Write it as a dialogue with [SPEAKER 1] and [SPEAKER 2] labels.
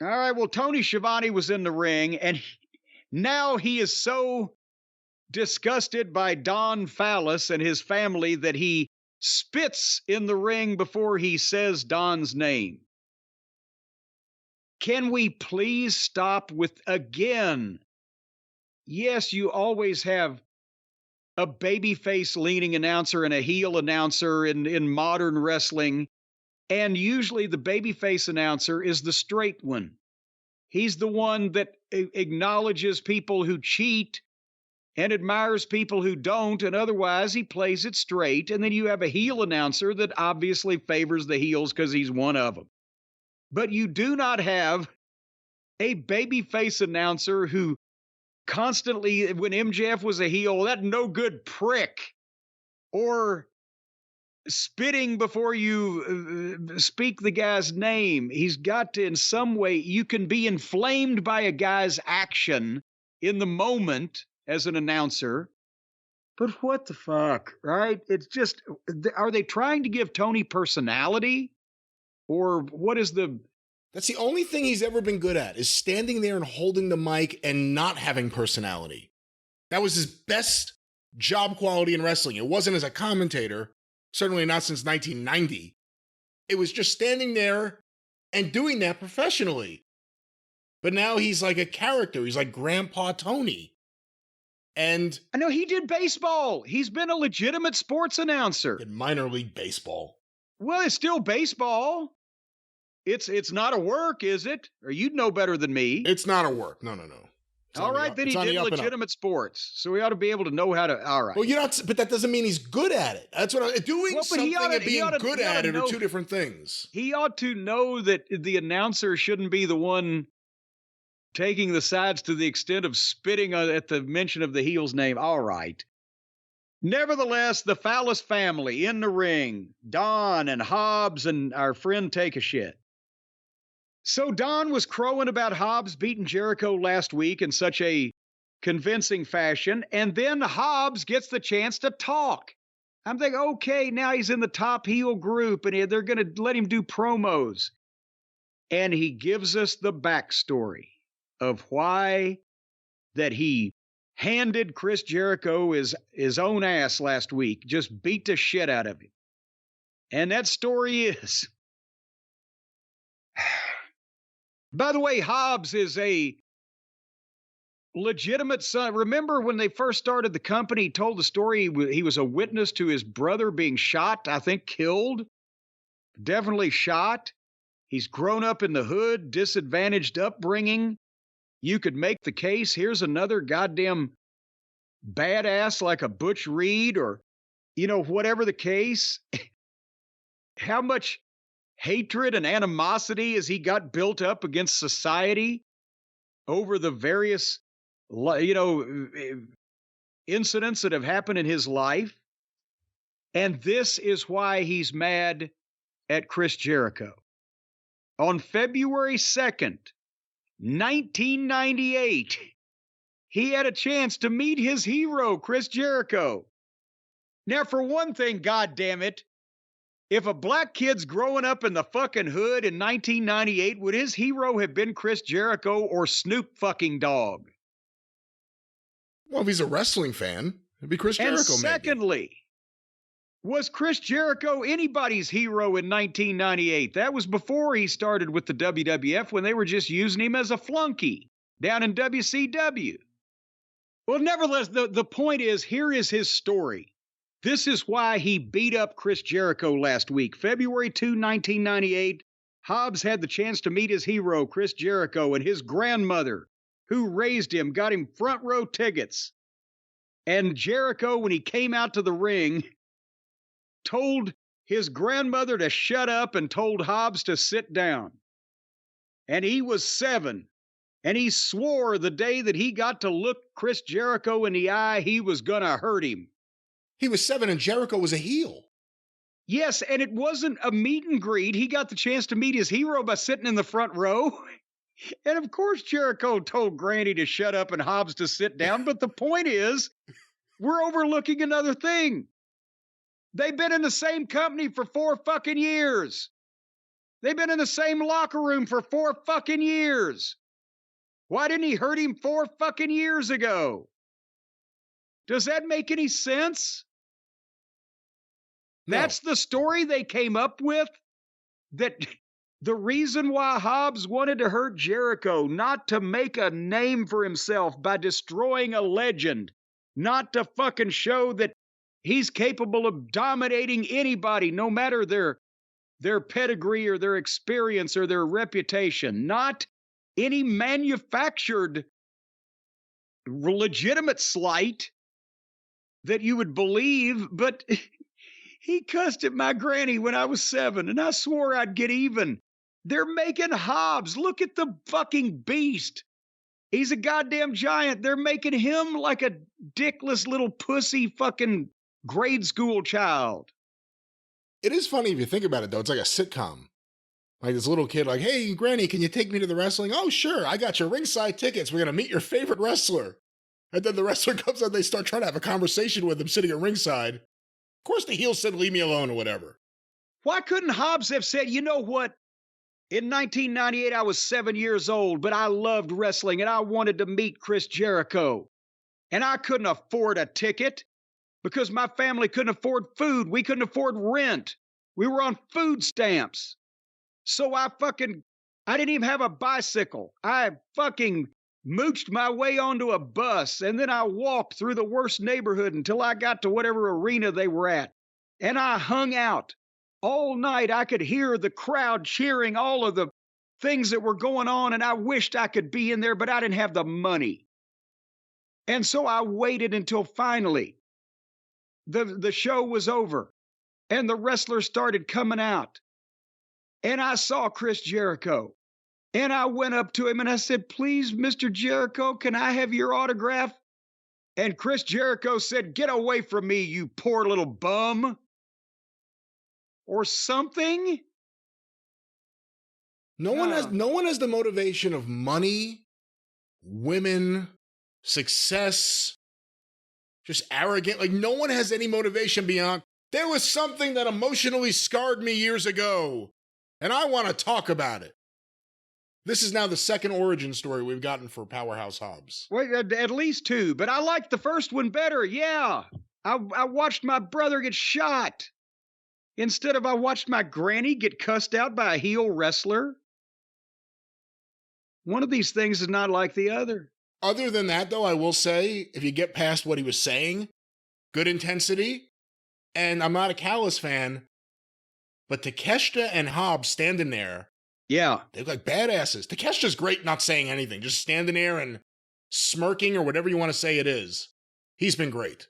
[SPEAKER 1] All right, well, Tony Schiavone was in the ring, and now he is so disgusted by Don Fallis and his family that he spits in the ring before he says Don's name. Can we please stop with, again, yes, you always have a babyface leaning announcer and a heel announcer in modern wrestling. And usually the babyface announcer is the straight one. He's the one that acknowledges people who cheat and admires people who don't. And otherwise he plays it straight. And then you have a heel announcer that obviously favors the heels because he's one of them. But you do not have a babyface announcer who constantly, when MJF was a heel, that no good prick, or spitting before you speak the guy's name. He's got to, in some way, you can be inflamed by a guy's action in the moment as an announcer. But what the fuck, right? It's just, are they trying to give Tony personality? Or what is the...
[SPEAKER 2] That's the only thing he's ever been good at, is standing there and holding the mic and not having personality. That was his best job quality in wrestling. It wasn't as a commentator, certainly not since 1990. It was just standing there and doing that professionally. But now he's like a character. He's like Grandpa Tony. And
[SPEAKER 1] I know he did baseball. He's been a legitimate sports announcer.
[SPEAKER 2] in minor league baseball.
[SPEAKER 1] Well, it's still baseball. It's not a work, is it? Or you'd know better than me.
[SPEAKER 2] It's not a work. No.
[SPEAKER 1] All right, then he did legitimate sports. So we ought to be able to know how to, all right.
[SPEAKER 2] Well, but that doesn't mean he's good at it. That's what I'm doing.
[SPEAKER 1] Well,
[SPEAKER 2] something and being good at it are two different things.
[SPEAKER 1] He ought to know that the announcer shouldn't be the one taking the sides to the extent of spitting at the mention of the heel's name. All right. Nevertheless, the Fallis family in the ring, Don and Hobbs and our friend Take a Shit. So Don was crowing about Hobbs beating Jericho last week in such a convincing fashion, and then Hobbs gets the chance to talk. I'm thinking, okay, now he's in the top heel group, and they're going to let him do promos. And he gives us the backstory of why that he handed Chris Jericho his own ass last week, just beat the shit out of him. And that story is... By the way, Hobbs is a legitimate son. Remember when they first started the company, he told the story, he was a witness to his brother being shot, I think killed, definitely shot. He's grown up in the hood, disadvantaged upbringing. You could make the case, here's another goddamn badass like a Butch Reed or, whatever the case. How much hatred and animosity as he got built up against society over the various, incidents that have happened in his life. And this is why he's mad at Chris Jericho. On February 2nd, 1998, he had a chance to meet his hero, Chris Jericho. Now, for one thing, goddammit, if a black kid's growing up in the fucking hood in 1998, would his hero have been Chris Jericho or Snoop fucking Dogg?
[SPEAKER 2] Well, if he's a wrestling fan, it'd be Chris Jericho,
[SPEAKER 1] and secondly, was Chris Jericho anybody's hero in 1998? That was before he started with the WWF, when they were just using him as a flunky down in WCW. Well, nevertheless, the point is, here is his story. This is why he beat up Chris Jericho last week. February 2, 1998, Hobbs had the chance to meet his hero, Chris Jericho, and his grandmother, who raised him, got him front row tickets. And Jericho, when he came out to the ring, told his grandmother to shut up and told Hobbs to sit down. And he was 7. And he swore the day that he got to look Chris Jericho in the eye, he was going to hurt him.
[SPEAKER 2] He was 7 and Jericho was a heel.
[SPEAKER 1] Yes, and it wasn't a meet and greet. He got the chance to meet his hero by sitting in the front row. And of course, Jericho told Granny to shut up and Hobbs to sit down. But the point is, we're overlooking another thing. They've been in the same company for 4 fucking years. They've been in the same locker room for 4 fucking years. Why didn't he hurt him 4 fucking years ago? Does that make any sense?
[SPEAKER 2] No.
[SPEAKER 1] That's the story they came up with? That the reason why Hobbs wanted to hurt Jericho, not to make a name for himself by destroying a legend, not to fucking show that he's capable of dominating anybody, no matter their pedigree or their experience or their reputation, not any manufactured legitimate slight that you would believe, but he cussed at my granny when I was 7, and I swore I'd get even. They're making Hobbs. Look at the fucking beast. He's a goddamn giant. They're making him like a dickless little pussy fucking grade school child.
[SPEAKER 2] It is funny if you think about it, though. It's like a sitcom. Like this little kid, like, hey, Granny, can you take me to the wrestling? Oh, sure. I got your ringside tickets. We're going to meet your favorite wrestler. And then the wrestler comes out, they start trying to have a conversation with him sitting at ringside. Of course, the heel said, leave me alone or whatever.
[SPEAKER 1] Why couldn't Hobbs have said, you know what? In 1998, I was 7 years old, but I loved wrestling and I wanted to meet Chris Jericho. And I couldn't afford a ticket because my family couldn't afford food. We couldn't afford rent. We were on food stamps. So I didn't even have a bicycle. I fucking mooched my way onto a bus, and then I walked through the worst neighborhood until I got to whatever arena they were at. And I hung out all night. I could hear the crowd cheering all of the things that were going on, and I wished I could be in there, but I didn't have the money. And so I waited until finally the show was over, and the wrestlers started coming out. And I saw Chris Jericho. And I went up to him and I said, please, Mr. Jericho, can I have your autograph? And Chris Jericho said, get away from me, you poor little bum. Or something.
[SPEAKER 2] No one has the motivation of money, women, success, just arrogant. Like, no one has any motivation beyond, there was something that emotionally scarred me years ago, and I want to talk about it. This is now the second origin story we've gotten for Powerhouse Hobbs.
[SPEAKER 1] Well, at least 2, but I liked the first one better. Yeah. I watched my brother get shot instead of I watched my granny get cussed out by a heel wrestler. One of these things is not like the other.
[SPEAKER 2] Other than that, though, I will say, if you get past what he was saying, good intensity, and I'm not a Callis fan, but Takeshita and Hobbs standing there,
[SPEAKER 1] yeah,
[SPEAKER 2] they look like badasses. Takeshita's great not saying anything, just standing there and smirking or whatever you want to say it is. He's been great.